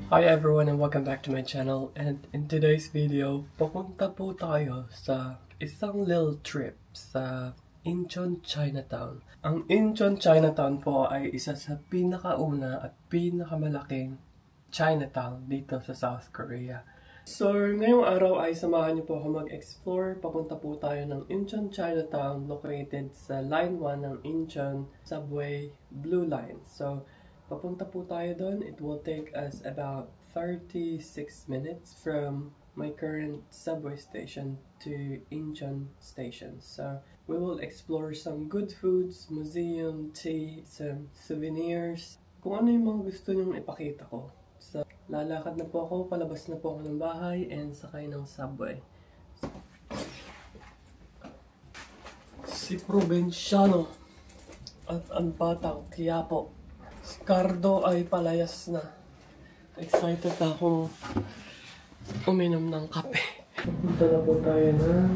Hi everyone and welcome back to my channel, and in today's video, pupunta po tayo sa isang little trip sa Incheon, Chinatown. Ang Incheon, Chinatown po ay isa sa pinakauna at pinakamalaking Chinatown dito sa South Korea. So, ngayong araw ay samahan niyo po ako mag-explore. Papunta po tayo ng Incheon, Chinatown, located sa Line 1 ng Incheon Subway Blue Line. So, papunta po tayo doon. It will take us about 36 minutes from my current subway station to Incheon Station. So, we will explore some good foods, museum, tea, some souvenirs. Kung ano yung mga gusto nyong ipakita ko. So, lalakad na po ako, palabas na po ako ng bahay, and sakay ng subway. Si Provinciano at ang batang Quiapo. Si Cardo ay palayas na. Excited na akong uminom ng kape. Punta na po tayo ng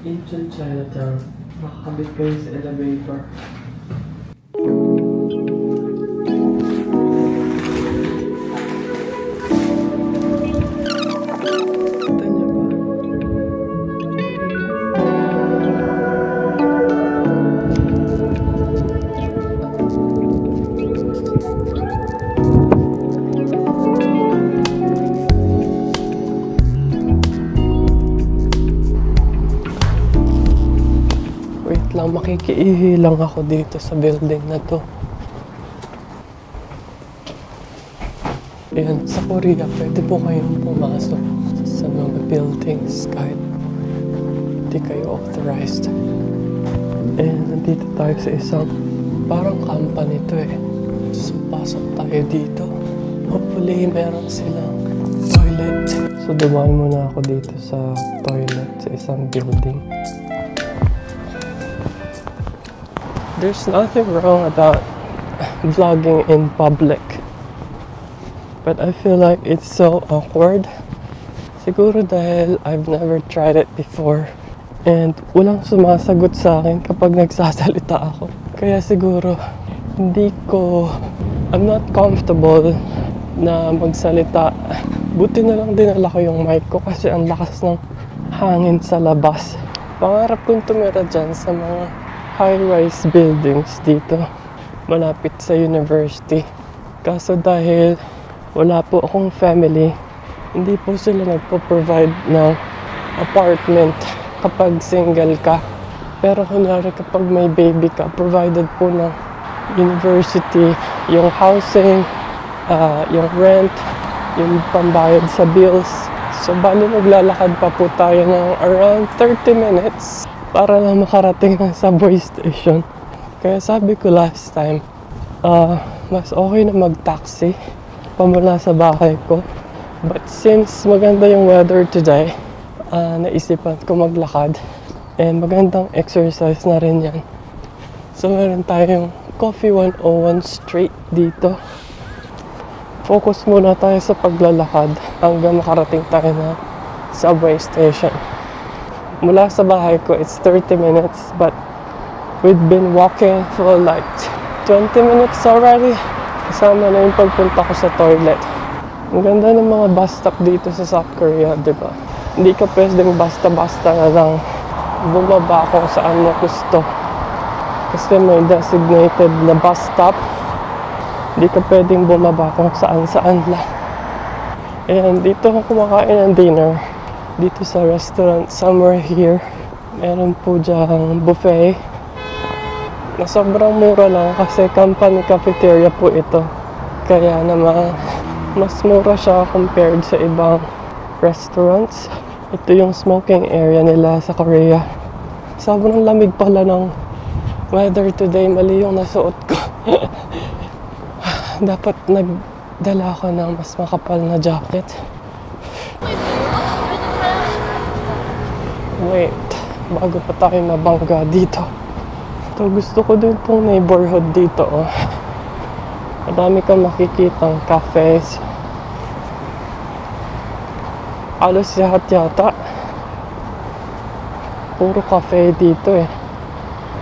Incheon, Chinatown. Makakabit kayo sa elevator. Makikiihi lang ako dito sa building na to. Ayan, sa Korea, pwede po kayong pumasok sa mga buildings kahit hindi kayo authorized. And nandito tayo sa isang parang company to eh. So, pasok tayo dito. Hopefully, meron silang toilet. So, dumaan muna ako dito sa toilet sa isang building. There's nothing wrong about vlogging in public, but I feel like it's so awkward. Siguro dahil I've never tried it before, and walang sumasagot sa akin kapag nagsasalita ako. Kaya siguro I'm not comfortable na magsalita. Buti na lang dinala ko yung mic ko kasi ang lakas ng hangin sa labas. Pangarap kong tumira dyan sa mga high-rise buildings dito malapit sa university. Kaso dahil wala po akong family, hindi po sila nagpo-provide ng apartment kapag single ka. Pero kunwari kapag may baby ka, provided po ng university yung housing, yung rent, yung pambayad sa bills. So bali maglalakad pa po tayo ng around 30 minutes para lang makarating ng subway station. Kaya sabi ko last time, mas okay na mag-taxi pamula sa bahay ko. But since maganda yung weather today, naisipan ko maglakad. And magandang exercise na rin yan. So meron tayong Coffee 101 Street dito. Focus muna tayo sa paglalakad hanggang makarating tayo ng subway station. Mula sa bahay ko, it's 30 minutes, but we've been walking for like 20 minutes already. Kasama na yung pagpunta ko sa toilet. Ang ganda ng mga bus stop dito sa South Korea, diba? Hindi ka pwedeng basta-basta na lang bumaba kung saan mo gusto. Kasi may designated na bus stop. Hindi ka pwedeng bumaba kung saan-saan lang. And dito ako kumakain ng dinner. Dito sa restaurant somewhere here, meron po dyang buffet na sobrang mura lang kasi company cafeteria po ito. Kaya naman mas mura siya compared sa ibang restaurants. Ito yung smoking area nila sa Korea. Sobrang lamig pala ng weather today. Mali yung nasuot ko. Dapat nagdala ko ng mas makapal na jacket. Wait, bago pa tayo mabangga dito. Ito, gusto ko din tong neighborhood dito, oh. Madami kang makikitang cafes. Alos lahat yata. Puro cafe dito eh.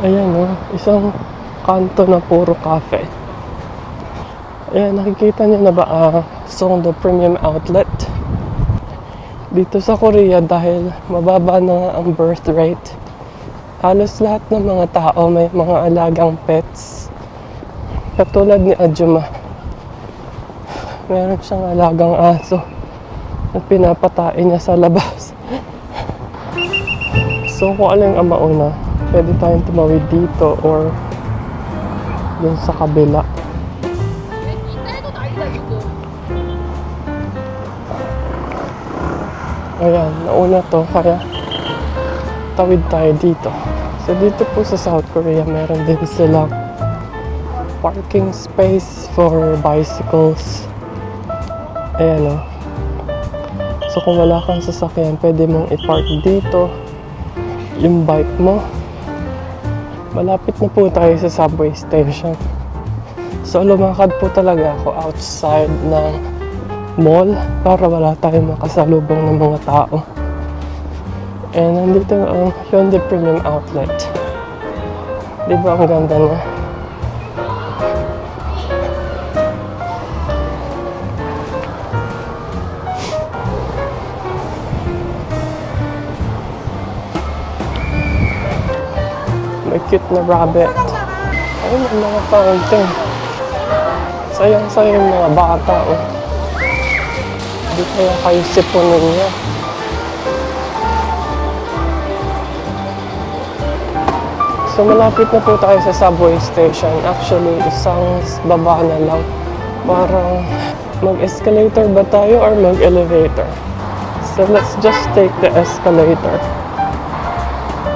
Ayan, oh, isang kanto na puro cafe. Ayan, nakikita niyo na ba Songdo Premium Outlet. Dito sa Korea, dahil mababa na nga ang birth rate, halos lahat ng mga tao may mga alagang pets. Katulad ni Ajuma, meron siyang alagang aso at pinapatain niya sa labas. So kung alin ang mauna, pwede tayong tumawid dito or dun sa kabila. Ayan, nauna to, kaya tawid tayo dito. So dito po sa South Korea, meron din silang parking space for bicycles. Ayan o. So kung wala kang sasakyan, pwede mong i-park dito yung bike mo. Malapit na po tayo sa subway station. So lumakad po talaga ako outside ng mall para wala tayong makasalubong ng mga tao. And nandito ang Hyundai Premium Outlet. Di ba ang ganda niya? May cute na rabbit. Ayun, ang mga fountain. Sayang-sayang yung mga bata, oh. Hindi kaya kayo sipunin niya. So malapit na po tayo sa subway station. Actually, isang baba na lang. Parang mag-escalator ba tayo or mag-elevator? So let's just take the escalator.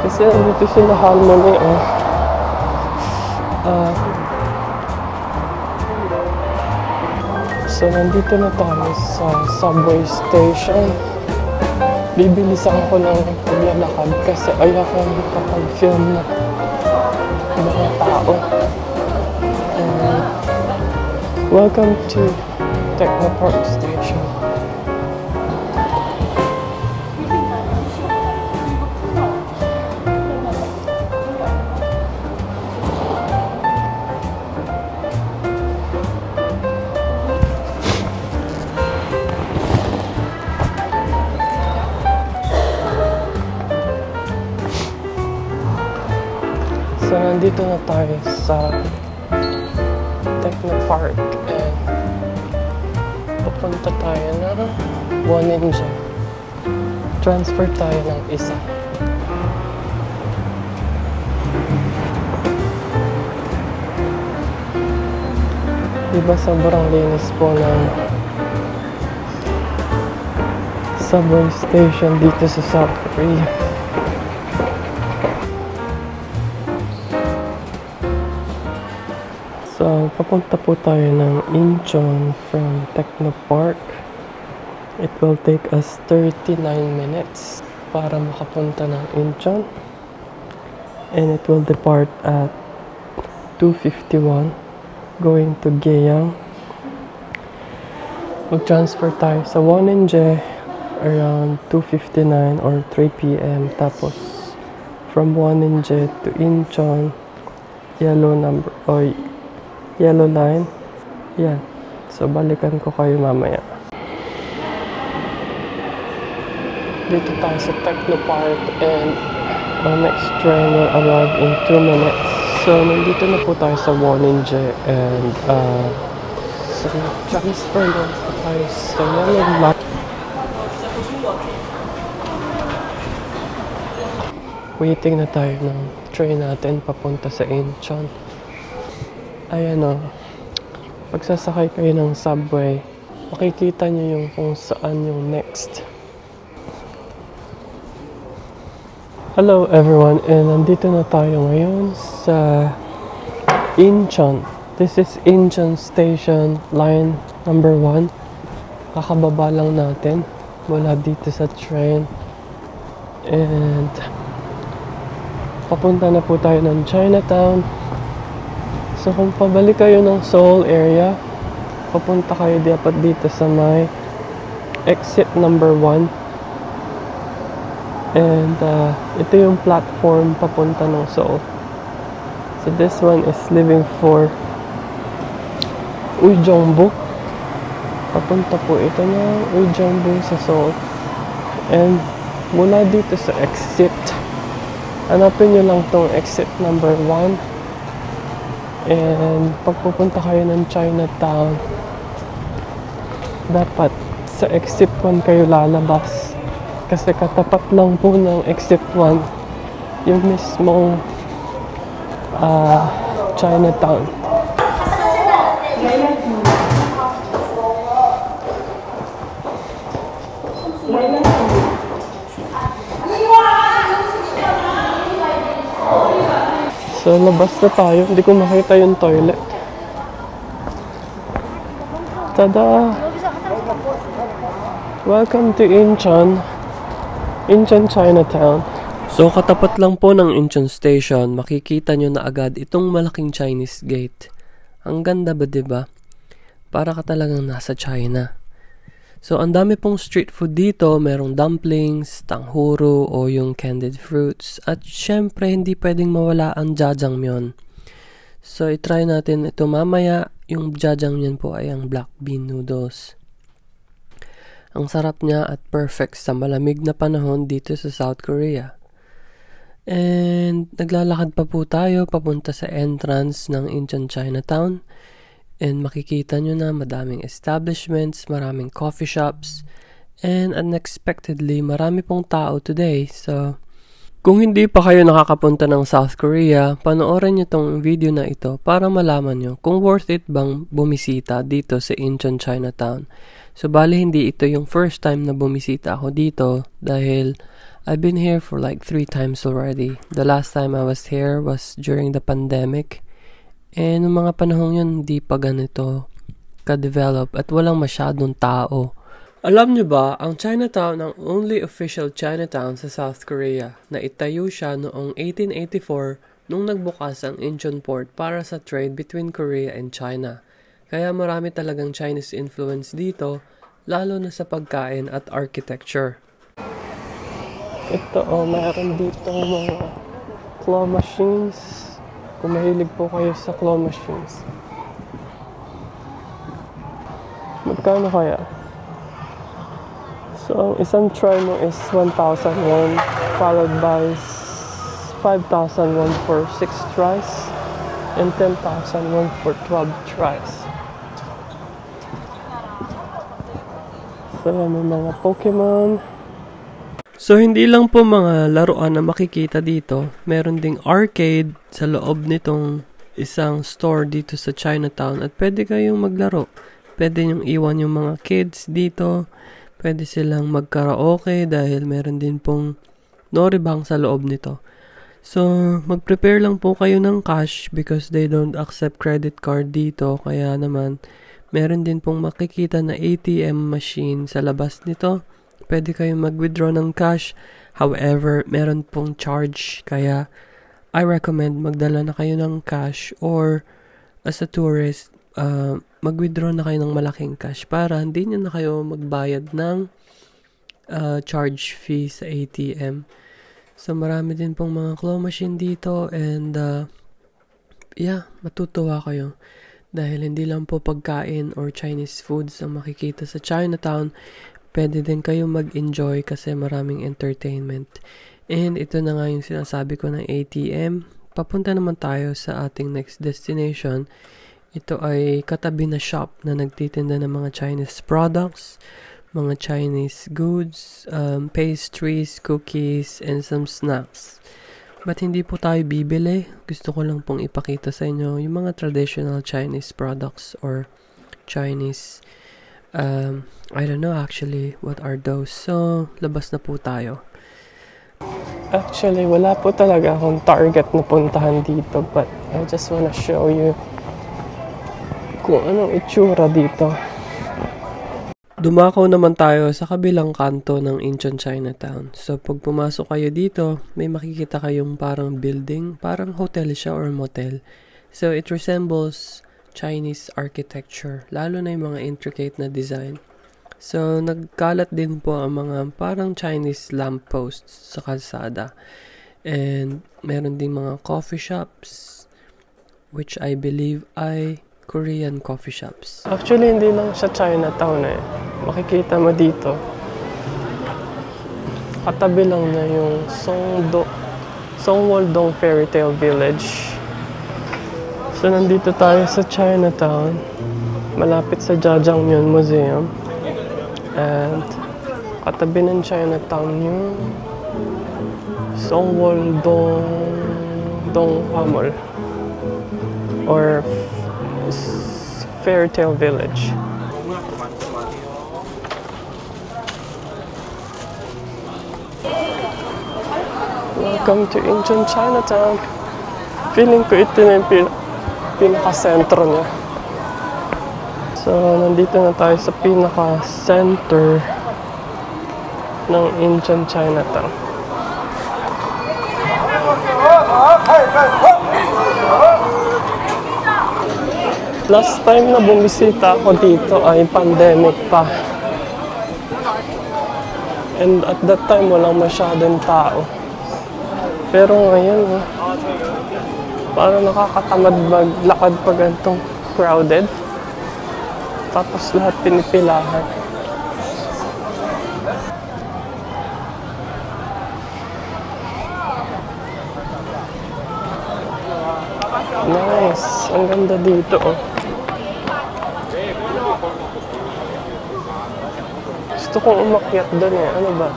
Kasi dito sila Harmony, oh. So nandito na tayo sa subway station. Bibilisan ko ng paglalakad kasi ayoko makapag-film na mga tao. Welcome to Technopark Station. So nandito na tayo sa Technopark and papunta tayo ng Wonninja. Transfer tayo ng isa. Diba sobrang linis po ng subway station dito sa South Korea. So, papunta po tayo ng Incheon from Technopark. It will take us 39 minutes para makapunta ng Incheon. And it will depart at 2:51 going to Gyeong. Mag-transfer tayo sa Wonninja around 2:59 or 3 p.m. Tapos, from Wonninja to Incheon, yellow line. Yan. So, balikan ko kayo mamaya. Dito tayo sa Technopark and our next train will arrive in 2 minutes. So, nandito na po tayo sa Wonninja and so, transfer na po tayo sa yellow line. Waiting na tayo ng train natin papunta sa Incheon. Ayan o, pagsasakay kayo ng subway, makikita nyo yung kung saan yung next. Hello everyone, and nandito na tayo ngayon sa Incheon. This is Incheon Station, line number 1. Kakababa lang natin mula dito sa train. And papunta na po tayo ng Chinatown. So kung pabalik kayo ng Seoul area, papunta kayo dapat dito sa may exit number 1. And ito yung platform papunta ng Seoul. So this one is leaving for Uijeongbuk. Papunta po ito ng Uijiangbong sa Seoul. And mula dito sa exit, hanapin nyo lang tong exit number 1. And pag pupunta kayo ng Chinatown, dapat sa exit 1 kayo lalabas. Kasi katapat lang po ng exit 1 yung mismong Chinatown. So, labas na tayo. Hindi ko makita yung toilet. Tada! Welcome to Incheon. Incheon Chinatown. So, katapat lang po ng Incheon Station, makikita nyo na agad itong malaking Chinese gate. Ang ganda ba, diba? Para ka talagang nasa China. So, ang dami pong street food dito. Merong dumplings, tanghuro o yung candied fruits. At syempre, hindi pwedeng mawala ang jjajangmyeon. So, itry natin ito mamaya. Yung jjajangmyeon po ay ang black bean noodles. Ang sarap niya at perfect sa malamig na panahon dito sa South Korea. And naglalakad pa po tayo papunta sa entrance ng Incheon Chinatown. And makikita nyo na madaming establishments, maraming coffee shops, and unexpectedly marami pong tao today. So, kung hindi pa kayo nakakapunta ng South Korea, panoorin nyo tong video na ito para malaman nyo kung worth it bang bumisita dito sa Incheon Chinatown. So, bali hindi ito yung first time na bumisita ako dito dahil I've been here for like 3 times already. The last time I was here was during the pandemic. Noong mga panahon yun, hindi pa ganito ka-develop at walang masyadong tao. Alam nyo ba, ang Chinatown ang only official Chinatown sa South Korea na itayo siya noong 1884 nung nagbukas ang Incheon Port para sa trade between Korea and China. Kaya marami talagang Chinese influence dito, lalo na sa pagkain at architecture. Ito mayroon dito mga claw machines. Kung mahilig po kayo sa claw machines. Magkano kaya? So, ang isang try mo is 1,000 won, followed by 5,000 won for 6 tries, and 10,000 won for 12 tries. So, may mga Pokemon. So, hindi lang po mga laruan na makikita dito. Meron ding arcade sa loob nitong isang store dito sa Chinatown. At pwede kayong maglaro. Pwede nyong iwan yung mga kids dito. Pwede silang mag-karaoke dahil meron din pong noribang sa loob nito. So, mag-prepare lang po kayo ng cash because they don't accept credit card dito. Kaya naman, meron din pong makikita na ATM machine sa labas nito. Pwede kayong mag-withdraw ng cash. However, meron pong charge. Kaya, I recommend magdala na kayo ng cash or as a tourist, mag-withdraw na kayo ng malaking cash para hindi nyo na kayo magbayad ng charge fee sa ATM. So, marami din pong mga claw machine dito and matutuwa kayo. Dahil hindi lang po pagkain or Chinese foods ang makikita sa Chinatown. Pwede din kayo mag-enjoy kasi maraming entertainment. And ito na nga yung sinasabi ko ng ATM. Papunta naman tayo sa ating next destination. Ito ay katabi na shop na nagtitinda ng mga Chinese products, mga Chinese goods, pastries, cookies, and some snacks. But hindi po tayo bibili. Gusto ko lang pong ipakita sa inyo yung mga traditional Chinese products or Chinese I don't know actually what are those. So, labas na po tayo. Actually, wala po talaga akong target na puntahan dito. But I just wanna show you kung anong itsura dito. Dumako naman tayo sa kabilang kanto ng Incheon Chinatown. So, pag pumasok kayo dito, may makikita kayong parang building. Parang hotel siya or motel. So, it resembles Chinese architecture, lalo na yung mga intricate na design. So, nagkalat din po ang mga parang Chinese lampposts sa kalsada. And meron din mga coffee shops, which I believe ay Korean coffee shops. Actually, hindi lang siya Chinatown eh. Makikita mo dito. Katabi lang na yung Songwon-dong Fairy Tale Village. So, nandito tayo sa Chinatown. Malapit sa Jajangmyeon Museum. And katabi ng Chinatown yung Songwon-dong Mall. Or Fairy Tale Village. Welcome to Incheon Chinatown. Feeling ko ito na yung pinaka-sentro niya. So, nandito na tayo sa pinaka-center ng Incheon Chinatown. Last time na bumisita ako dito ay pandemic pa. And at that time, walang masyadong tao. Pero ngayon, parang nakakatamad maglakad pag ganitong crowded. Tapos lahat pinipilahan. Nice! Ang ganda dito, oh. Gusto kong umakyat doon eh. Ano ba?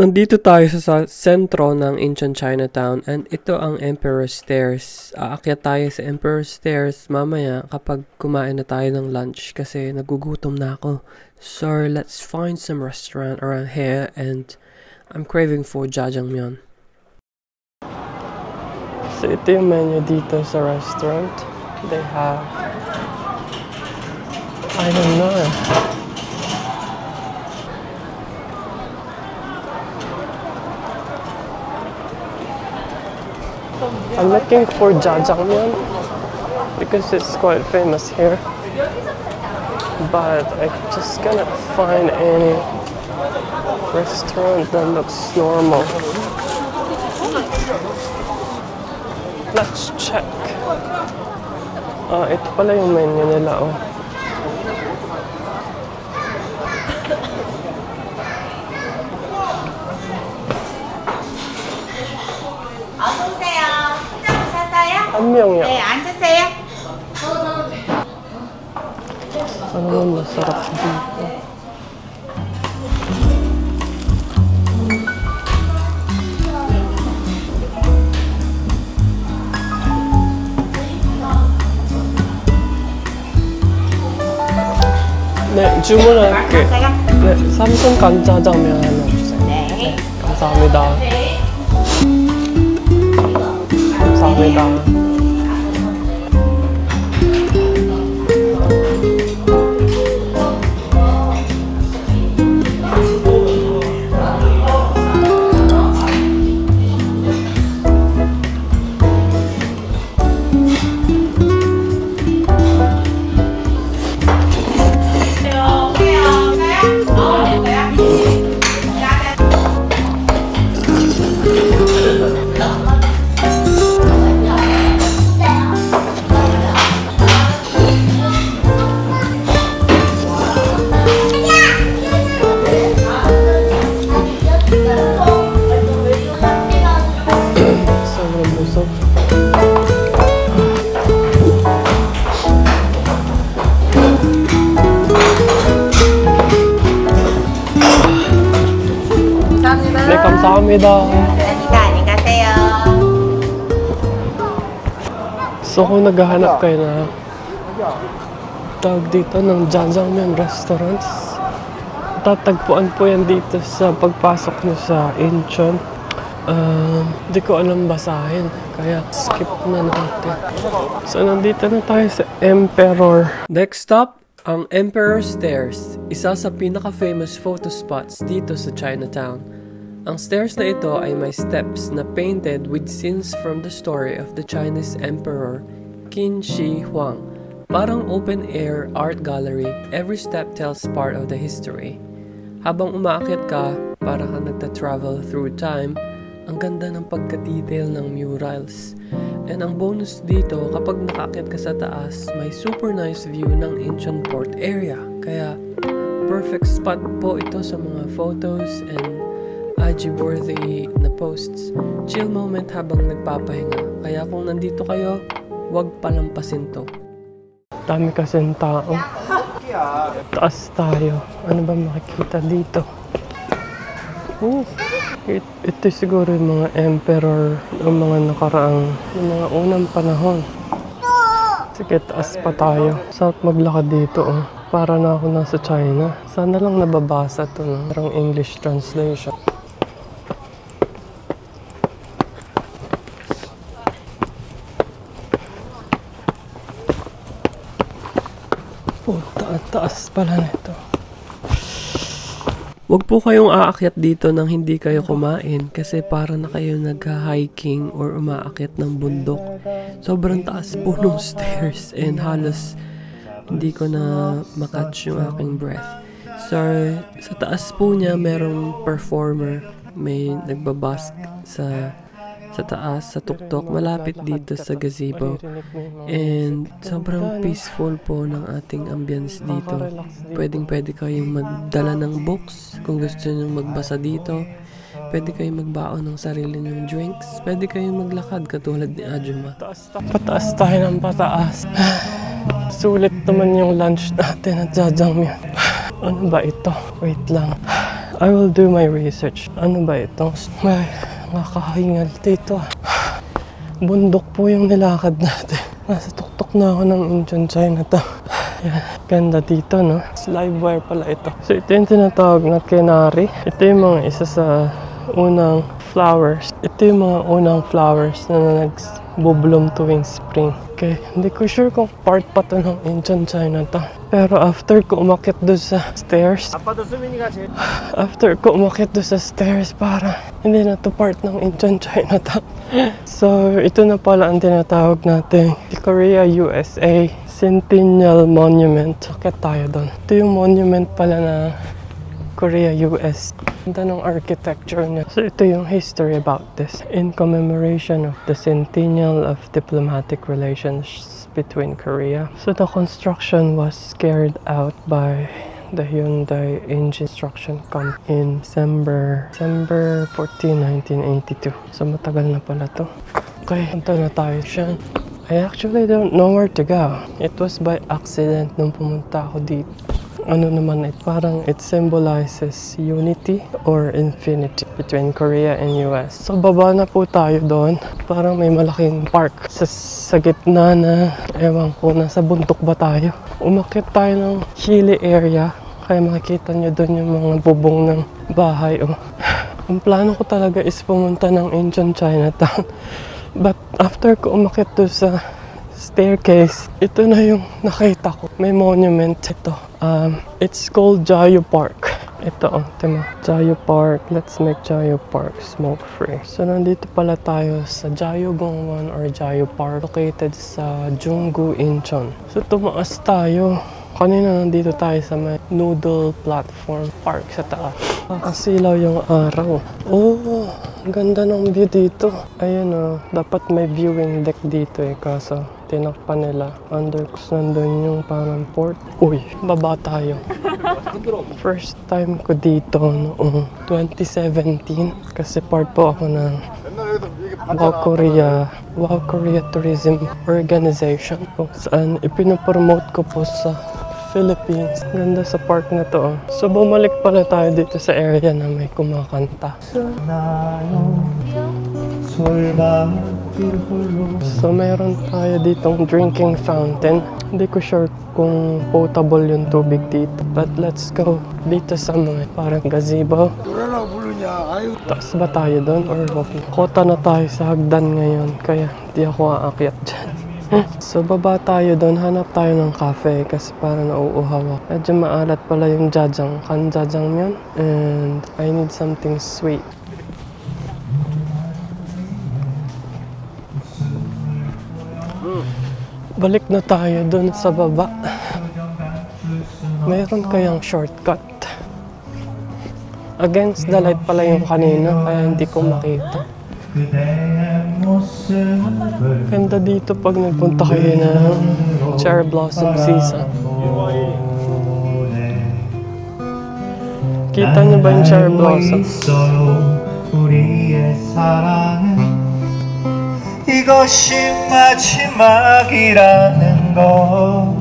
Nandito tayo sa sentro ng Incheon Chinatown and ito ang Emperor's Stairs. Aakyat tayo sa Emperor's Stairs mamaya kapag kumain na tayo ng lunch kasi nagugutom na ako. So let's find some restaurant around here and I'm craving for jjajangmyeon. So ito yung menu dito sa restaurant. They have, I don't know. I'm looking for jjajangmyeon because it's quite famous here. But I just cannot find any restaurant that looks normal. Let's check. Ito pala yung menu nila, oh. 한 명이요. 네, 앉으세요. Ano naman masarap dito? 네, 주문할게. 네, 삼성 간짜장면 하나 주세요. 네. 감사합니다. 감사합니다. 네, 감사합니다. 안녕히 가세요. So kung naghahanap kayo na tawag dito ng jjajangmyeon restaurants, tatagpuan po yan dito sa pagpasok nyo sa Incheon. Hindi ko alam basahin, kaya skip na natin. So nandito na tayo sa Emperor. Next stop, ang Emperor's Stairs, isa sa pinaka-famous photo spots dito sa Chinatown. Ang stairs na ito ay may steps na painted with scenes from the story of the Chinese Emperor Qin Shi Huang Parang open-air art gallery, every step tells part of the history. Habang umaakyat ka, para ka nagta-travel through time, ang ganda ng pagka-detail ng murals. And ang bonus dito, kapag nakaakyat ka sa taas, may super nice view ng Incheon Port area. Kaya, perfect spot po ito sa mga photos and IG-worthy na posts. Chill moment habang nagpapahinga. Kaya kung nandito kayo, huwag palampasin to. Dami kasing tao. Taas tayo. Ano ba makikita dito? Ito siguro yung mga emperor, yung mga nakaraang, yung mga unang panahon. Sige, taas pa tayo. Sarap maglakad dito, oh. Para na ako nasa China. Sana lang nababasa to, no? Parang English translation. Taas pala nito. Huwag po kayong aakyat dito nang hindi kayo kumain kasi para na kayo nagka-hiking or umaakyat ng bundok. Sobrang taas po ng stairs and halos hindi ko na makatch yung aking breath. So, sa taas po niya merong performer. May nagbabask sa taas, sa tuktok, malapit dito sa gazebo. And sobrang peaceful po ng ating ambience dito. Pwede kayong magdala ng books kung gusto nyo magbasa dito. Pwede kayong magbaon ng sarili nyong drinks. Pwede kayong maglakad katulad ni Ajuma. Pataas tayo ng pataas. Sulit naman yung lunch natin at jajangmyeon. Ano ba ito? Wait lang. I will do my research. Ano ba ito? May nakakahingal dito. Bundok po yung nilakad natin. Nasa tuktok na ako ng Incheon Chinatown. Yan. Ganda dito, no? Live wire pala ito. So ito yung tinatawag na Kenari. Ito yung mga isa sa unang flowers. Ito yung mga unang flowers na nagbubloom tuwing spring. Okay, hindi ko sure kung part pa to ng Incheon Chinatown. Pero after ko umakyat doon sa stairs, para hindi na to part ng Incheon Chinatown. So, ito na pala ang tinatawag natin Korea USA Centennial Monument. Akit tayo doon. Ito yung monument pala na Korea US. Ganda ng architecture niya. So ito yung history about this. In commemoration of the centennial of diplomatic relations between Korea. So the construction was carried out by the Hyundai Engine Construction Company in December 14, 1982. So matagal na pala to. Okay, punta na tayo siya. I actually don't know where to go. It was by accident nung pumunta ako dito. Ano naman parang it symbolizes unity or infinity between Korea and US. So baba na po tayo doon. Parang may malaking park sa gitna na ewan ko, nasa bundok ba tayo. Umakyat tayo ng hilly area kaya makikita nyo doon yung mga bubong ng bahay. Oh. Ang plano ko talaga is pumunta ng Incheon Chinatown. But after ko umakyat doon sa staircase, ito na yung nakita ko. May monument ito. It's called Jayu Park. Ito, tema. Jayu Park. Let's make Jayu Park smoke-free. So, nandito pala tayo sa Jayugongwon or Jayu Park located sa Junggu, Incheon. So, tumaas tayo. Kanina nandito tayo sa may noodle platform park sa taas. Nakasilaw yung araw. Oh, ang ganda ng view dito. Ayun dapat may viewing deck dito kaso tinakpan nila. Nandun yung parang port. Uy, baba tayo. First time ko dito noong 2017 kasi part po ako ng Wow Korea Tourism Organization kung saan ipinopromote ko po sa Philippines. Ganda sa park na to. So bumalik pala tayo dito sa area na may kumakanta. So mayroon tayo ditong drinking fountain. Hindi ko sure kung potable yung tubig dito. But let's go dito sa mga parang gazebo. Taas ba tayo doon or kota na tayo sa hagdan ngayon kaya di ako aakyat dyan. So baba tayo doon, hanap tayo ng cafe kasi parang nauuhaw ako. Medyo maalat pala yung jajangmyeon and I need something sweet. Balik na tayo dun sa baba. Mayroon kayang shortcut. Against the light pala yung kanina, kaya hindi ko makita. Ganda dito pag nagpunta kayo ng cherry blossom season. Kita niyo ba yung cherry blossom? 이것이 마지막이라는 거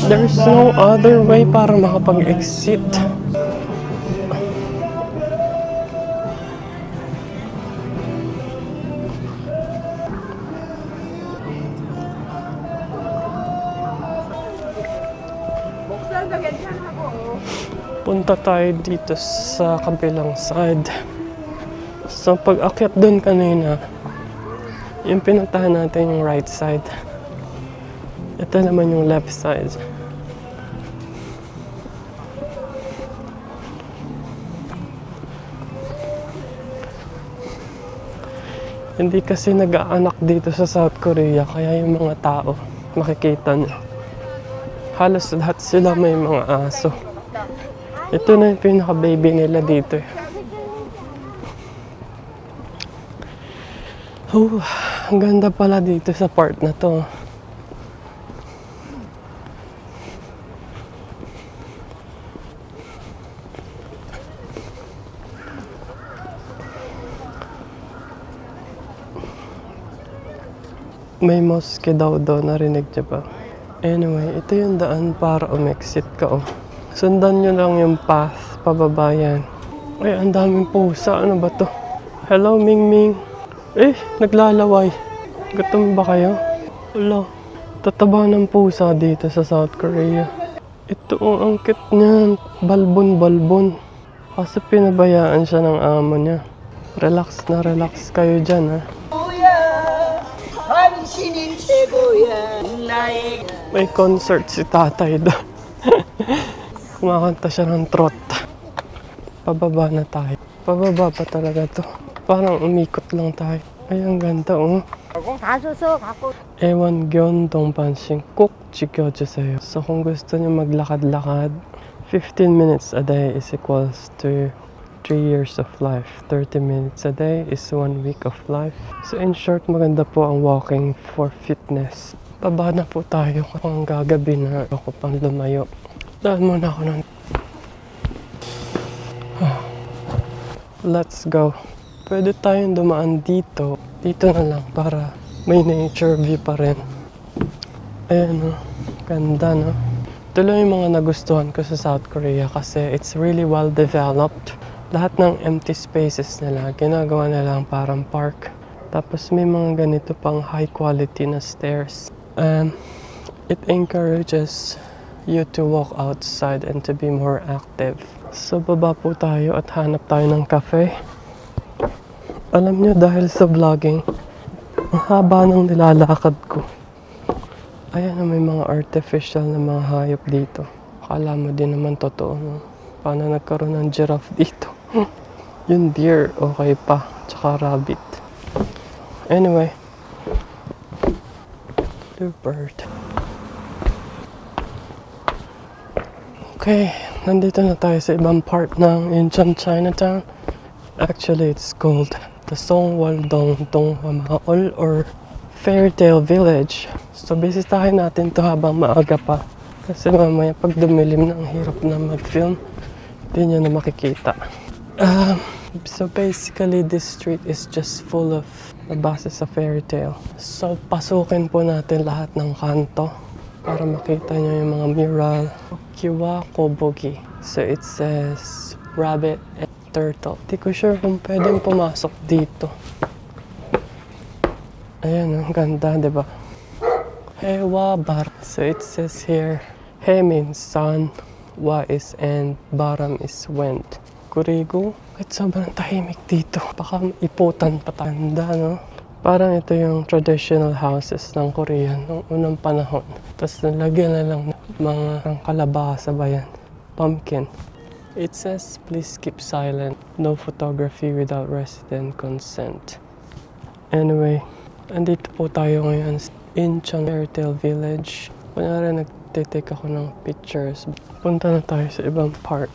There's no other way para makapag-exit. Punta tayo dito sa kabilang side. So pag akyat doon kanina, yung pinuntahan natin yung right side. Ito naman yung left side. Hindi kasi nag-aanak dito sa South Korea, kaya yung mga tao, makikita nyo. Halos lahat sila may mga aso. Ito na yung pinaka-baby nila dito eh. Ang ganda pala dito sa part na to. May mosque daw narinig niyo ba? Anyway, ito yung daan para umexit ka oh. Sundan nyo lang yung path, pababa yan. Ay, ang daming pusa. Ano ba to? Hello, Ming Ming. Eh, naglalaway. Gutom ba kayo? Wala. Tataba ng pusa dito sa South Korea. Ito ang angkit niyan. Balbon. Kasi pinabayaan siya ng amo niya. Relax na relax kayo dyan ha. May concert si tatay doon. Kumakanta siya ng trot. Pababa na tayo. Pababa pa talaga to. Parang umikot lang tayo. Ay, ang ganda oh. Ewan Gyeongdong Banshin 꼭 지켜주세요. So kung gusto niyo maglakad-lakad, 15 minutes a day is equals to 3 years of life. 30 minutes a day is 1 week of life. So in short, maganda po ang walking for fitness. Baba na po tayo kung gagabi na ako pang lumayo. Daan muna ako nun. Let's go. Pwede tayong dumaan dito. Dito na lang para may nature view pa rin. Ayan o. Ganda no. Ito lang yung mga nagustuhan ko sa South Korea kasi it's really well developed. Lahat ng empty spaces nila, ginagawa na lang parang park. Tapos may mga ganito pang high quality na stairs. It encourages you to walk outside and to be more active. So baba po tayo at hanap tayo ng cafe. Alam nyo, dahil sa vlogging, ang haba ng nilalakad ko. Ayan na, may mga artificial na mga hayop dito. Akala mo din naman totoo, no? Paano nagkaroon ng giraffe dito? Yung deer, okay pa. Tsaka rabbit. Anyway. Blue bird. Okay, nandito na tayo sa ibang part ng Incheon Chinatown. Actually, it's called the Songwaldong Donghwamaol or Fairytale Village. So, bisitahin natin to habang maaga pa. Kasi mamaya pag dumilim na, ang hirap na mag-film. Hindi nyo na makikita. So, basically, this street is just full of nabasa sa fairytale. So, pasukin po natin lahat ng kanto para makita nyo yung mga mural. Kiwa Kobogi. So, it says rabbit and turtle. Di ko sure kung pwedeng pumasok dito. Ayan, ang ganda, diba? Hewa bar. So, it says here, He means sun, Wa is end, Baram is wind. Kurigo. Kahit sobrang tahimik dito. Baka iputan patanda, no? Parang ito yung traditional houses ng Korean noong unang panahon. Tapos nalagyan na lang mga kalabasa ba yan? Pumpkin. It says, please keep silent. No photography without resident consent. Anyway, Andito po tayo ngayon sa Incheon Airtel Village. Kunyari nagtitake ako ng pictures. Punta na tayo sa ibang part.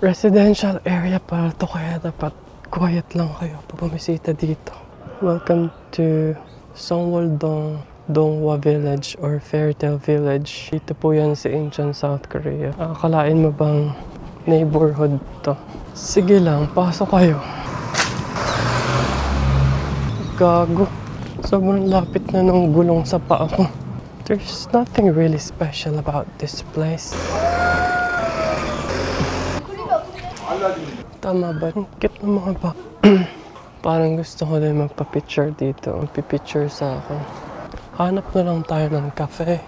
Residential area pala to, kaya dapat quiet lang kayo pag bumisita dito. Welcome to Songwol-dong Donghwa Village or Fairtel Village. Dito po yan sa Incheon, South Korea. Akalain mo bang neighborhood to? Sige lang, pasok kayo. Gago. Sobrang lapit na ng gulong sa paa ko. There's nothing really special about this place. Tama ba? Ang cute ng mga ba? Parang gusto ko din magpa-picture dito. Magpipicture sa akin. Hanap na lang tayo ng cafe.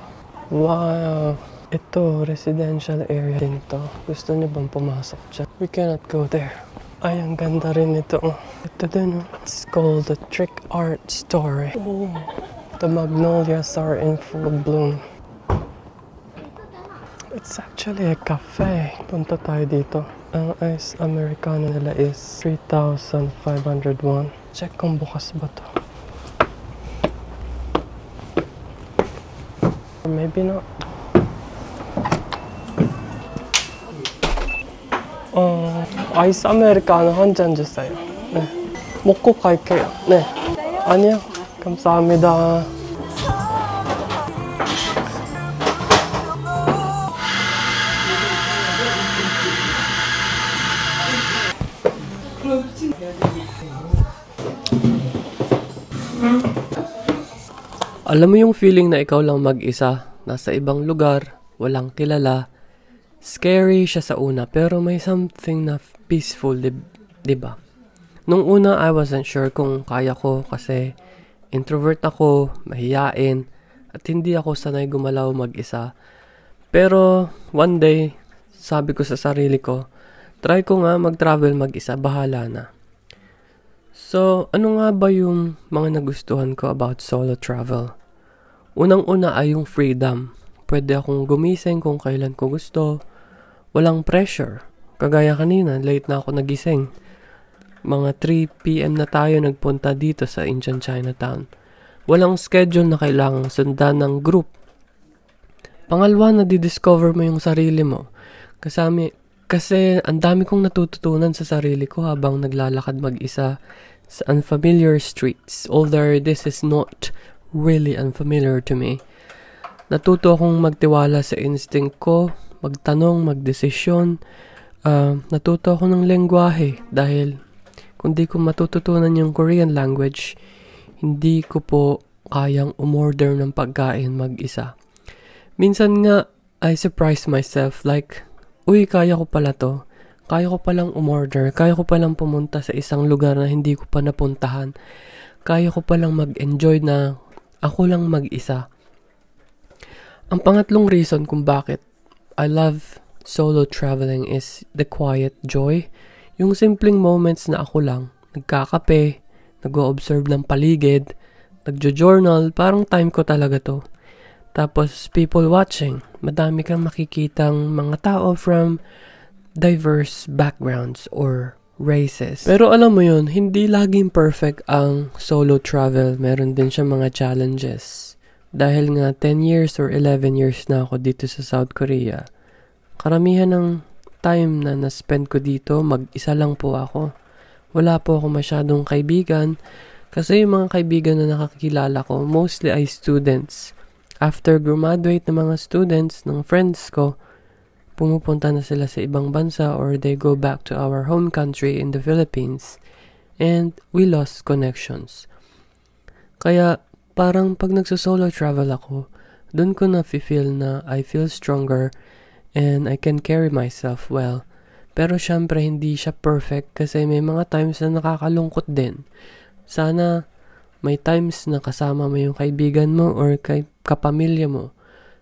Wow! Ito, residential area din to. Gusto niyo bang pumasok dyan? We cannot go there. Ay, ang ganda rin ito. Ito din. It's called the Trick Art Store. Oh, the magnolias are in full bloom. It's actually a cafe. Punta tayo dito. Ang ice americano nila is 3,500 won. Check kung bukas ba to. Or maybe not. 아이스 아메리카노 한 잔 주세요. 네. 먹고 갈게요. 네. 아니요. 감사합니다. Alam mo yung feeling na ikaw lang mag-isa, nasa ibang lugar, walang kilala. Scary siya sa una, pero may something na peaceful, di ba? Nung una, I wasn't sure kung kaya ko kasi introvert ako, mahiyain, at hindi ako sanay gumalaw mag-isa. Pero one day, sabi ko sa sarili ko, try ko nga mag-travel mag-isa, bahala na. So, ano nga ba yung mga nagustuhan ko about solo travel? Unang-una ay yung freedom. Pwede akong gumising kung kailan ko gusto. Walang pressure. Kagaya kanina, late na ako nagising. Mga 3 PM na tayo nagpunta dito sa Incheon Chinatown. Walang schedule na kailangang sundan ng group. Pangalawa, na-discover mo yung sarili mo. Kasi ang dami kong natututunan sa sarili ko habang naglalakad mag-isa sa unfamiliar streets. Although this is not really unfamiliar to me. Natuto akong magtiwala sa instinct ko, magtanong, magdesisyon. Natuto ako ng lengguwahe dahil kung di ko matututunan yung Korean language, hindi ko po kayang umorder ng pagkain mag-isa. Minsan nga, I surprise myself like, uy, kaya ko pala to. Kaya ko palang umorder. Kaya ko palang pumunta sa isang lugar na hindi ko pa napuntahan. Kaya ko palang mag-enjoy na ako lang mag-isa. Ang pangatlong reason kung bakit I love solo traveling is the quiet joy. Yung simpleng moments na ako lang, nagkakape, nag-o-observe ng paligid, nagjo-journal, parang time ko talaga to. Tapos people watching, madami kang makikitang mga tao from diverse backgrounds or races. Pero alam mo yun, hindi laging perfect ang solo travel. Meron din siya mga challenges. Dahil nga 10 years or 11 years na ako dito sa South Korea, karamihan ng time na na-spend ko dito, mag-isa lang po ako. Wala po ako masyadong kaibigan kasi yung mga kaibigan na nakakilala ko, mostly ay students. After graduate ng mga students, ng friends ko, pumupunta na sila sa ibang bansa or they go back to our home country in the Philippines. And we lost connections. Kaya parang pag nagso-solo travel ako, doon ko na-feel na I feel stronger and I can carry myself well. Pero syempre hindi siya perfect kasi may mga times na nakakalungkot din. Sana may times na kasama mo yung kaibigan mo or kapamilya mo.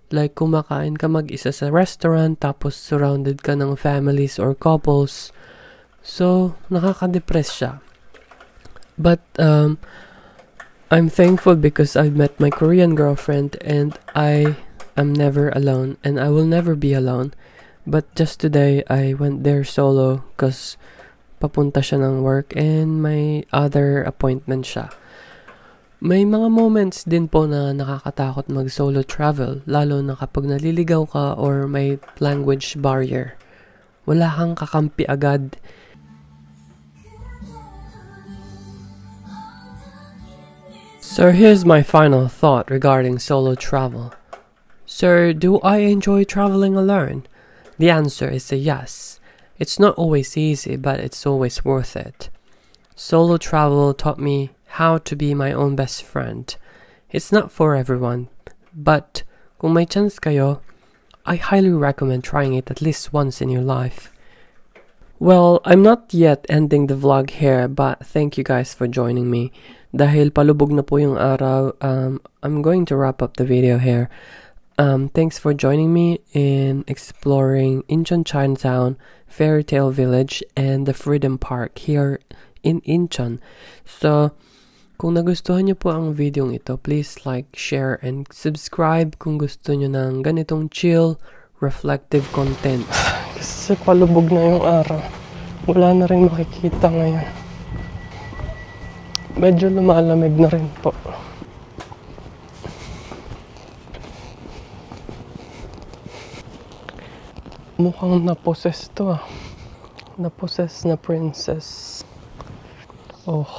Like kumakain ka mag-isa sa restaurant tapos surrounded ka ng families or couples. So, nakaka-depress siya. But, I'm thankful because I've met my Korean girlfriend and I am never alone and I will never be alone. But just today, I went there solo because papunta siya ng work and may other appointment siya. May mga moments din po na nakakatakot mag-solo travel, lalo na kapag naliligaw ka or may language barrier. Wala kang kakampi agad. So here's my final thought regarding solo travel. So, do I enjoy traveling alone? The answer is a yes. It's not always easy, but it's always worth it. Solo travel taught me how to be my own best friend. It's not for everyone, but kung may chance kayo, I highly recommend trying it at least once in your life. Well, I'm not yet ending the vlog here, but thank you guys for joining me. Dahil palubog na po yung araw, I'm going to wrap up the video here. Thanks for joining me in exploring Incheon Chinatown, Fairy Tale Village, and the Freedom Park here in Incheon. So, kung nagustuhan niyo po ang video ito, please like, share, and subscribe kung gusto niyo ng ganitong chill, reflective content. Kasi palubog na yung araw. Wala na rin makikita ngayon. Medyo lumalamig na rin po. Mukhang naposes to ah. Naposes na princess. Oh.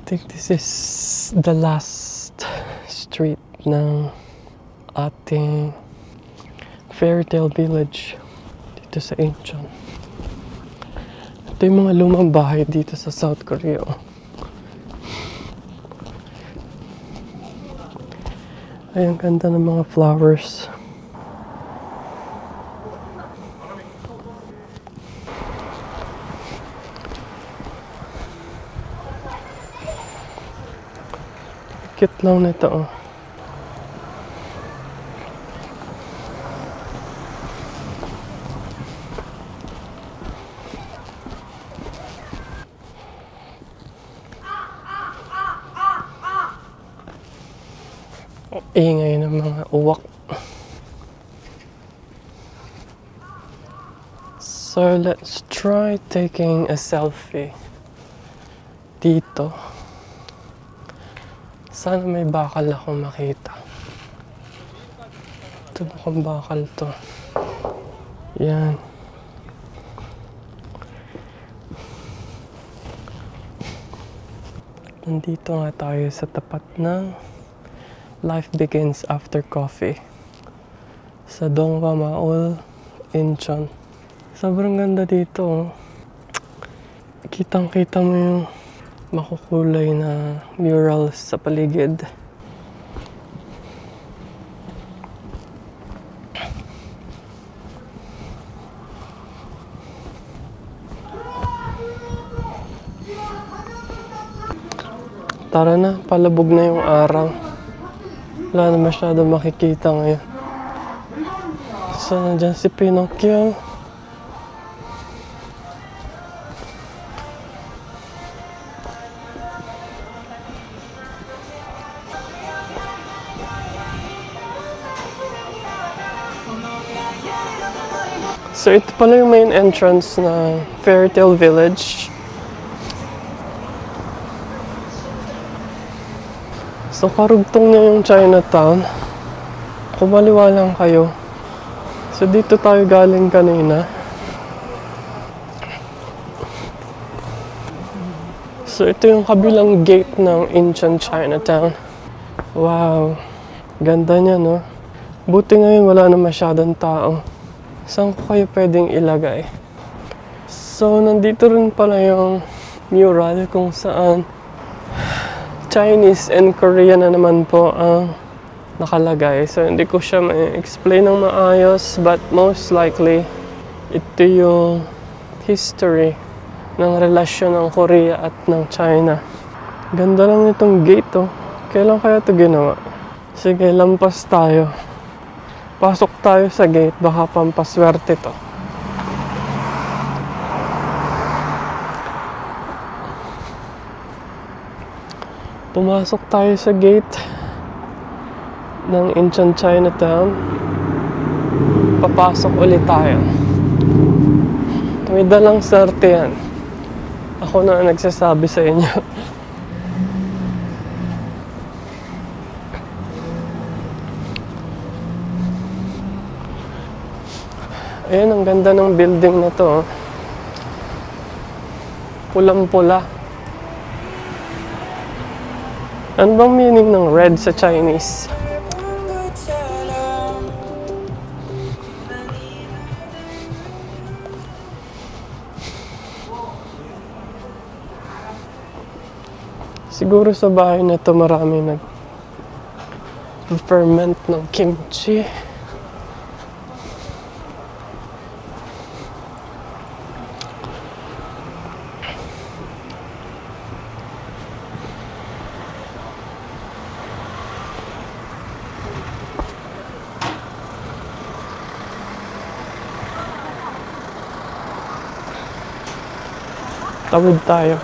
I think this is the last street ng ating Fairy Tale Village dito sa Incheon. Ito yung mga lumang bahay dito sa South Korea. Ay, ang ganda ng mga flowers. Cute lang nito oh. Ingay ng mga uwak. So let's try taking a selfie dito. Sana may bakal akong makita. Ito mukhang bakal to. Yan. Nandito nga tayo sa tapat ng Life Begins After Coffee sa Dongwa Mall, Incheon. Sobrang ganda dito oh. Kitang-kita mo yung makukulay na murals sa paligid. Tara na, palabog na yung araw. Wala na masyado makikita ngayon. So, nandyan si Pinocchio. So, ito pala yung main entrance na Fairy Tale Village. So, karugtong niya yung Chinatown. Kumaliwa lang kayo. So, dito tayo galing kanina. So, ito yung kabilang gate ng Incheon Chinatown. Wow. Ganda niya, no? Buti ngayon wala na masyadong tao. Saan ko kayo pwedeng ilagay? So, nandito rin pala yung mural kung saan Chinese and Korean na naman po ang nakalagay. So, hindi ko siya ma-explain ng maayos, but most likely, ito yung history ng relasyon ng Korea at ng China. Ganda lang itong gate, oh. Kailan kaya ito ginawa? Sige, lampas tayo. Pasok tayo sa gate, baka pampaswerte to. Pumasok tayo sa gate ng Incheon Chinatown. papasok ulit tayo. May dalang sarte yan. Ako na nagsasabi sa inyo. Ayan, ang ganda ng building na to. Pulang-pula. Ano bang meaning ng red sa Chinese? Siguro sa bahay na to marami nag-ferment ng kimchi. Tawid tayo.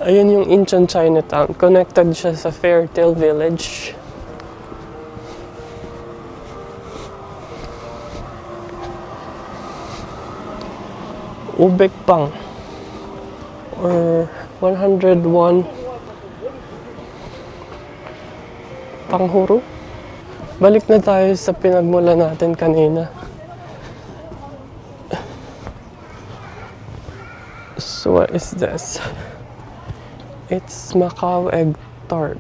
Ayun yung Incheon Chinatown. Connected siya sa Fairtail Village. Ubekpang or 101 Panghuro. Balik na tayo sa pinagmula natin kanina. So what is this? It's Macau egg tart.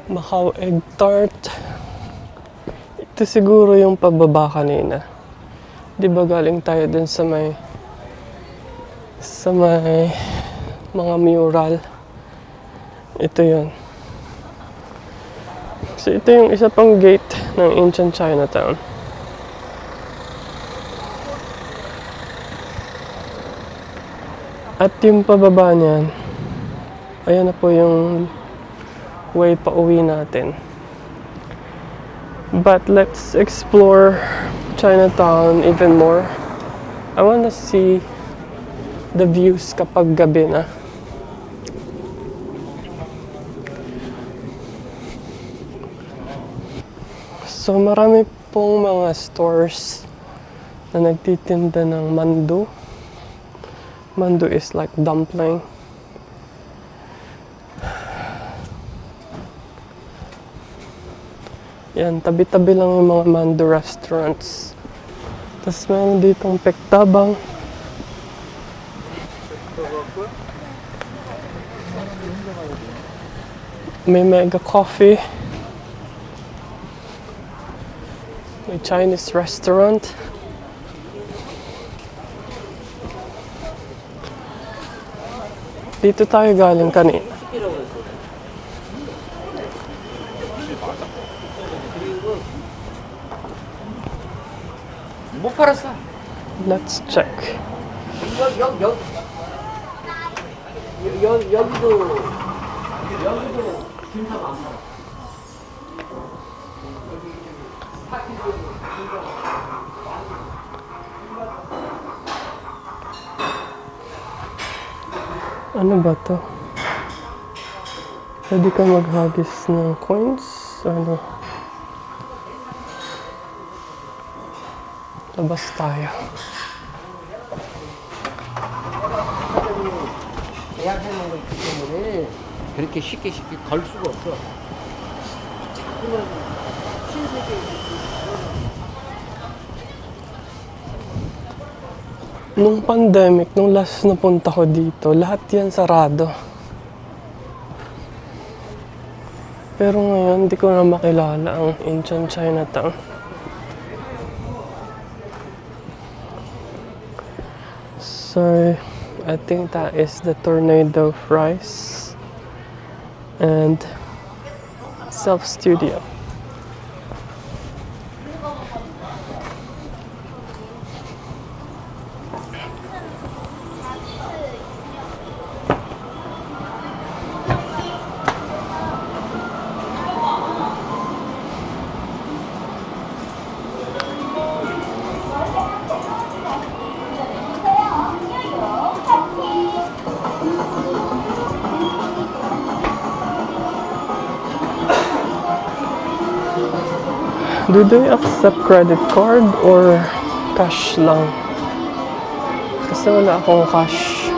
Macau egg tart. Ito siguro yung pababa kanina. Di ba galing tayo dun sa may mga mural. Ito yun. So ito yung isa pang gate ng Incheon Chinatown. At yung pababa niyan, ayan na po yung way pa uwi natin. But let's explore Chinatown even more. I wanna see the views kapag gabi na. So marami pong mga stores na nagtitinda ng mandu. Mandu is like dumpling. Yan, tabi-tabi lang yung mga mandu restaurants. Tapos meron ditong pektabang. May Mega Coffee. May Chinese restaurant. Dito tayo galing kanina. 못 팔았어. Let's check. 여기도 김밥 안 팔아. Ano ba to? Pwede ka maghagis ng coins? Ano? Labas tayo. 예약해놓은 거 있기 때문에 그렇게 쉽게 걸 수가 없어. 자꾸만 신세계 Nung pandemic, nung last na punta ko dito, lahat yan sarado. Pero ngayon, hindi ko na makilala ang Incheon Chinatown. So, I think that is the Tornado Fries and Self Studio. Do they accept credit card or cash lang? Kasi wala akong cash.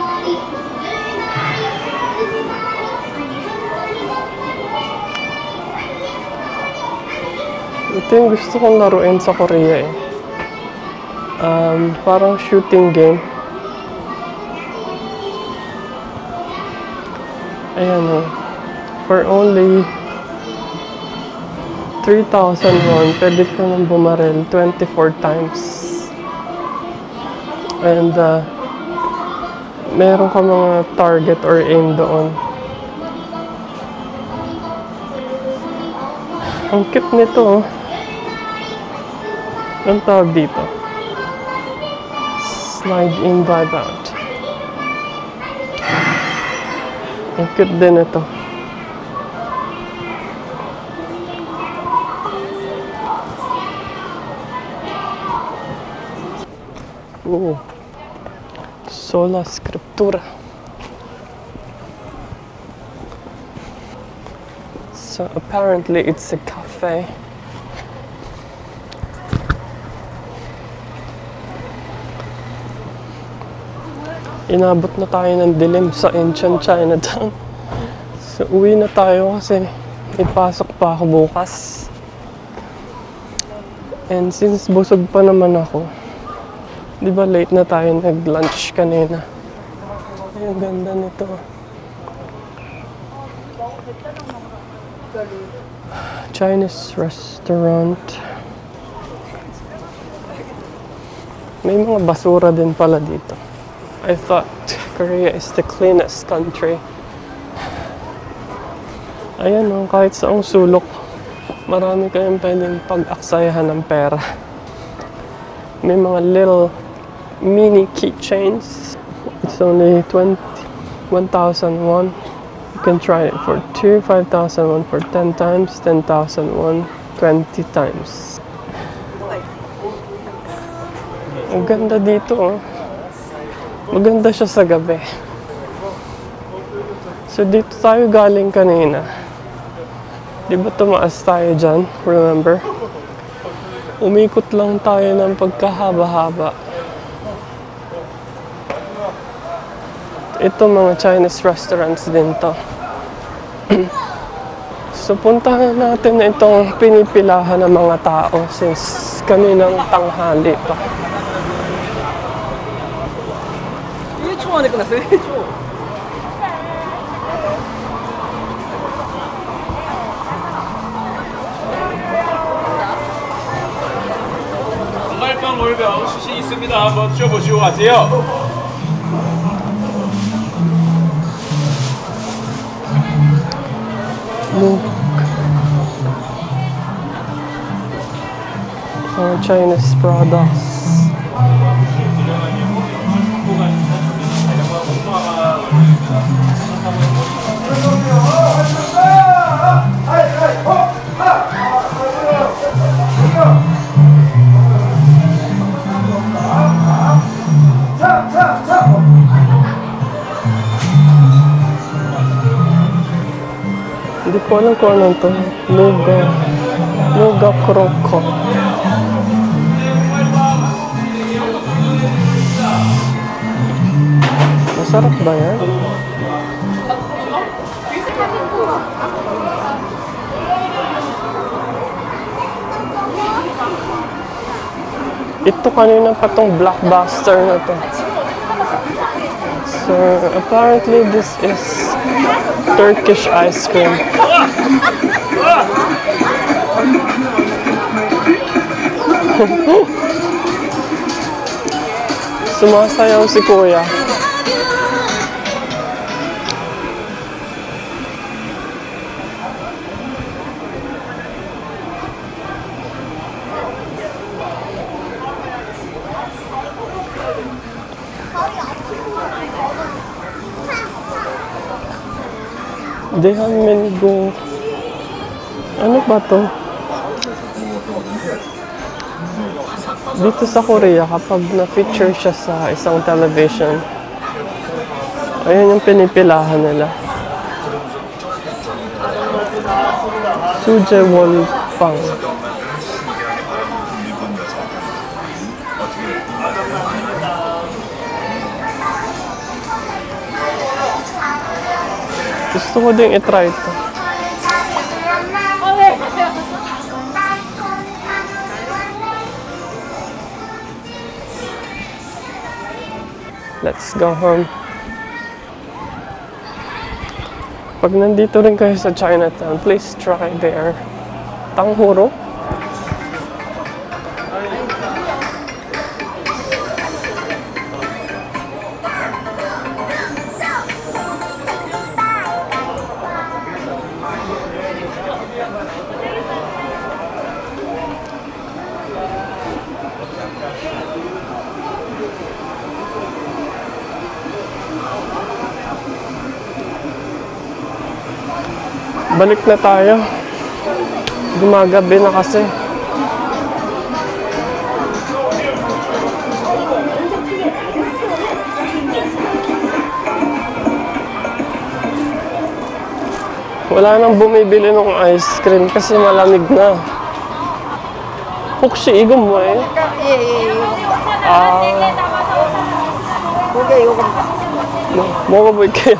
Ito yung gusto kong laruin sa Korea eh. Parang shooting game. Ayan o. For only 3,000 won, pwede ka nang bumaril 24 times. And meron ka mga target or aim doon. Ang cute nito. Ang tawag dito. Slide in, vibe out. Ang cute din ito. Sola Scriptura. So apparently it's a cafe. Inabot na tayo ng dilim sa Incheon Chinatown. So uwi na tayo kasi ipasok pa ako bukas. And since busog pa naman ako, di ba late na tayo nag-lunch kanina. Ay, ang ganda nito. Chinese restaurant. May mga basura din pala dito. I thought Korea is the cleanest country. Ayan o, kahit saong sulok, marami kayong pwedeng pag-aksayahan ng pera. May mga little mini keychains. It's only 1,000 won. You can try it for 2, 5,000 won for 10 times, 10,000 won, 20 times. Ang ganda dito oh. Maganda siya sa gabi. So dito tayo galing kanina. Di ba tumaas tayo dyan? Remember? Umikot lang tayo ng pagkahaba-haba. Ito mga Chinese restaurants din to. So puntahan natin na itong pinipilahan ng mga tao since kaninang tanghali pa. 정갈빵 월병 수시 있습니다. 한번 드셔보시고 가세요. Chinese products. Hindi ko alam kung ano ito. Luga Kroko. Masarap ba yan? Ito kanina pa tong blockbuster na to. So apparently this is Turkish ice cream. Sumasayaw si Kuya. Daehanmyeongo. Ano ba to? Dito sa Korea, kapag na-feature siya sa isang television, ayun yung pinipilahan nila. Sujewolpang. Gusto ko din i-try ito. Let's go home. Pag nandito rin kayo sa Chinatown, please try their tanghuro. Balik na tayo. Gumagabi na kasi. Wala nang bumibili ng ice cream kasi malamig na. 혹시 이건 뭐예요? 아, 그게 요거 먹어볼게요.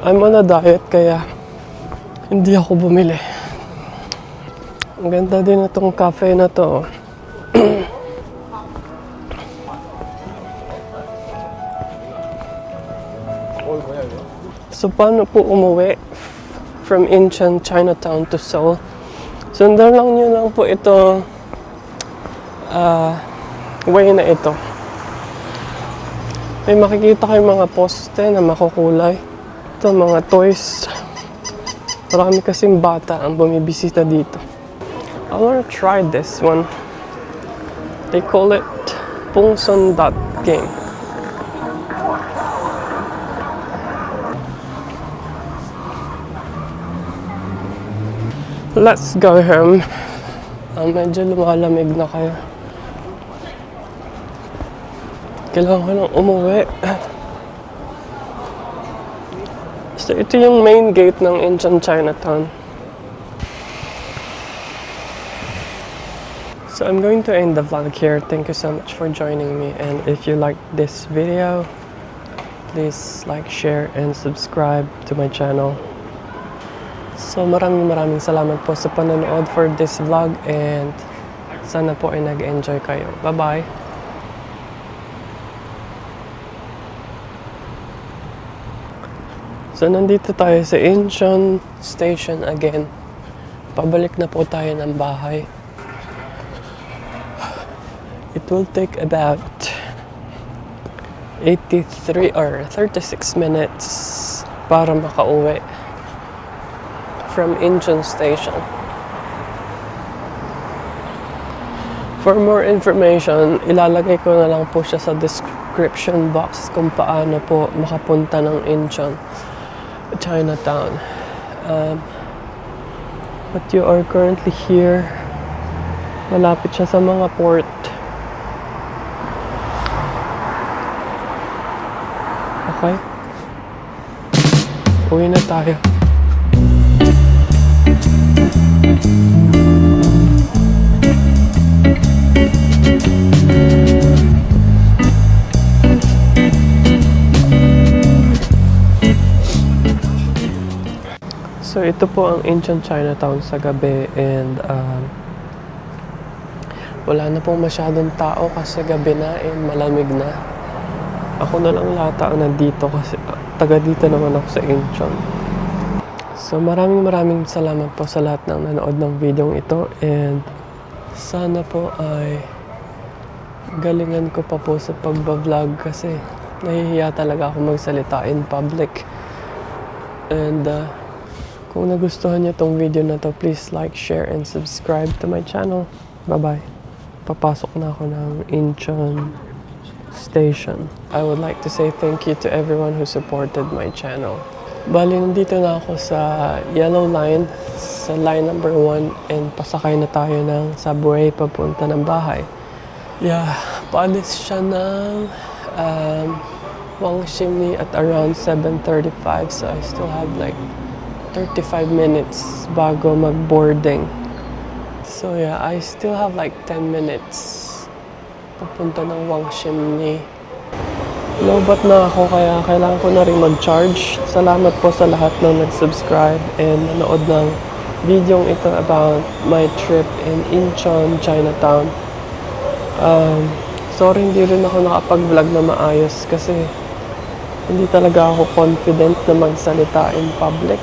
I'm on a diet kaya hindi ako bumili. Ang ganda din itong cafe na to. So paano po umuwi from Incheon, Chinatown to Seoul? Sundan lang nyo lang po ito way na ito. May makikita kayong mga poste na makukulay. Ito, mga toys. Marami kasing bata ang bumibisita dito. I wanna try this one. They call it Pungson Dot Game. Let's go home. Medyo lumalamig na kayo. Kailangan ko lang umuwi. So, ito yung main gate ng Incheon Chinatown. So, I'm going to end the vlog here. Thank you so much for joining me. And if you liked this video, please like, share, and subscribe to my channel. So, maraming salamat po sa panonood for this vlog. And sana po ay nag-enjoy kayo. Bye-bye! So, nandito tayo sa Incheon Station again. Pabalik na po tayo ng bahay. It will take about 83 or 36 minutes para makauwi from Incheon Station. For more information, ilalagay ko na lang po siya sa description box kung paano po makapunta ng Incheon Chinatown. But you are currently here. Malapit siya sa mga port. Okay? Uwi na tayo. So ito po ang Incheon Chinatown sa gabi and wala na pong masyadong tao kasi gabi na and malamig na. Ako na lang lata ang nandito kasi taga dito naman ako sa Incheon. So maraming salamat po sa lahat ng nanood ng video ito and sana po ay galingan ko pa po sa pagbablog kasi nahihiya talaga ako magsalita in public. And kung nagustuhan niyo tong video na to, please like, share, and subscribe to my channel. Bye-bye. Papasok na ako ng Incheon Station. I would like to say thank you to everyone who supported my channel. Bali, nandito na ako sa yellow line, sa line number 1, and pasakay na tayo ng subway papunta ng bahay. Yeah, paalis siya ng Wangshimi at around 7:35, so I still have like 35 minutes bago mag-boarding. So yeah, I still have like 10 minutes papunta ng Wangshimi. Lobat na ako kaya kailangan ko na rin mag-charge. Salamat po sa lahat ng nag-subscribe and nanood ng video ito about my trip in Incheon, Chinatown. Sorry hindi rin ako nakapag-vlog na maayos kasi hindi talaga ako confident na magsalita in public.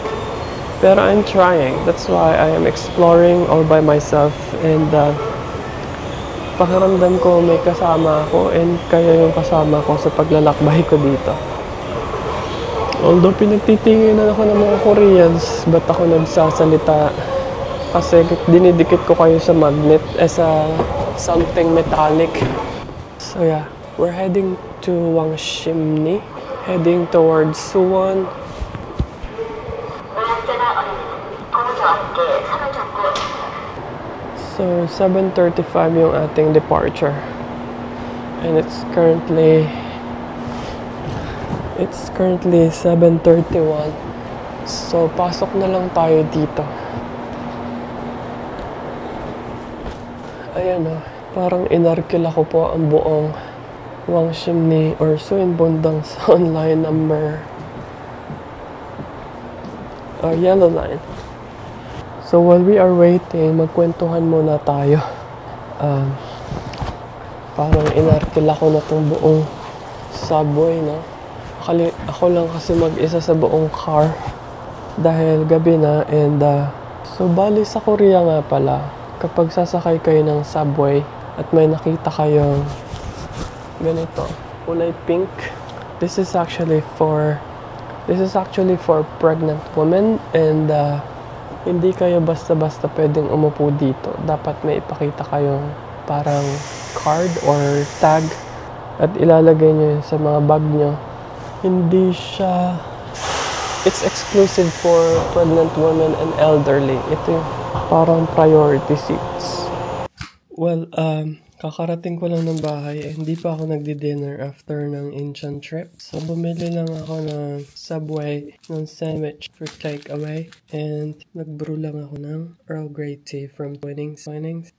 Pero I'm trying. That's why I am exploring all by myself and pakiramdam ko may kasama ako and kayo yung kasama ko sa paglalakbay ko dito. Although pinagtitinginan ako ng mga Koreans, ba't ako nagsasalita? Kasi dinidikit ko kayo sa magnet, sa something metallic. So yeah, we're heading to Wangshimni, heading towards Suwon. So 7:35 yung ating departure. And it's currently 7:31. So pasok na lang tayo dito. Ayan o, parang inarkila ko po ang buong Wangshimni or Suinbundang sa online number yellow line. So while we are waiting, magkwentuhan muna tayo. Parang inarkila ko na itong buong subway, no? Ako lang kasi mag-isa sa buong car dahil gabi na and so bali sa Korea nga pala, kapag sasakay kayo ng subway at may nakita kayong ganito, kulay pink, this is actually for pregnant women and hindi kayo basta-basta pwedeng umupo dito. Dapat may ipakita kayong parang card or tag at ilalagay nyo yun sa mga bag nyo. Hindi siya... It's exclusive for pregnant women and elderly. Ito yung parang priority seats. Well, kakarating ko lang ng bahay eh. Hindi pa ako nagdi-dinner after ng Incheon trip. So, bumili lang ako ng Subway, ng sandwich for takeaway. And nag-brew lang ako ng Earl Grey tea from Twinings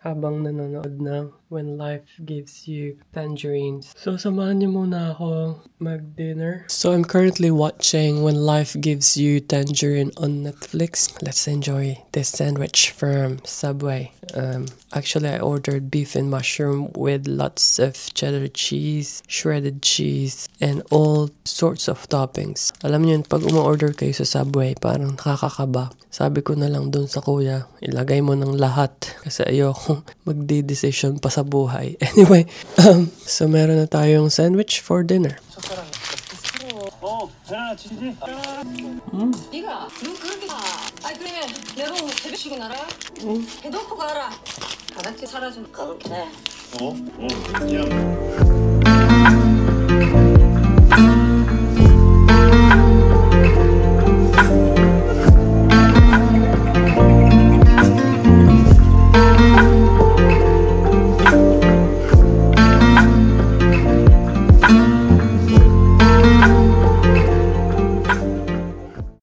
habang nanonood ng When Life Gives You Tangerines. So, samahan niyo muna ako mag-dinner. So, I'm currently watching When Life Gives You Tangerine on Netflix. Let's enjoy this sandwich from Subway. Actually, I ordered beef and mushroom with lots of cheddar cheese, shredded cheese, and all sorts of toppings. Alam niyo, pag umu-order kayo sa Subway, parang nakakakaba. Sabi ko na lang dun sa kuya, ilagay mo ng lahat kasi ayoko magdi-decision pa sa buhay. Anyway, so meron na tayong sandwich for dinner. 네가 눈 그렇게 봐. 아이 그래 내가 오늘 새벽 나라. 해놓고 가라. 바닥지 사라지면 그렇게 돼. 야.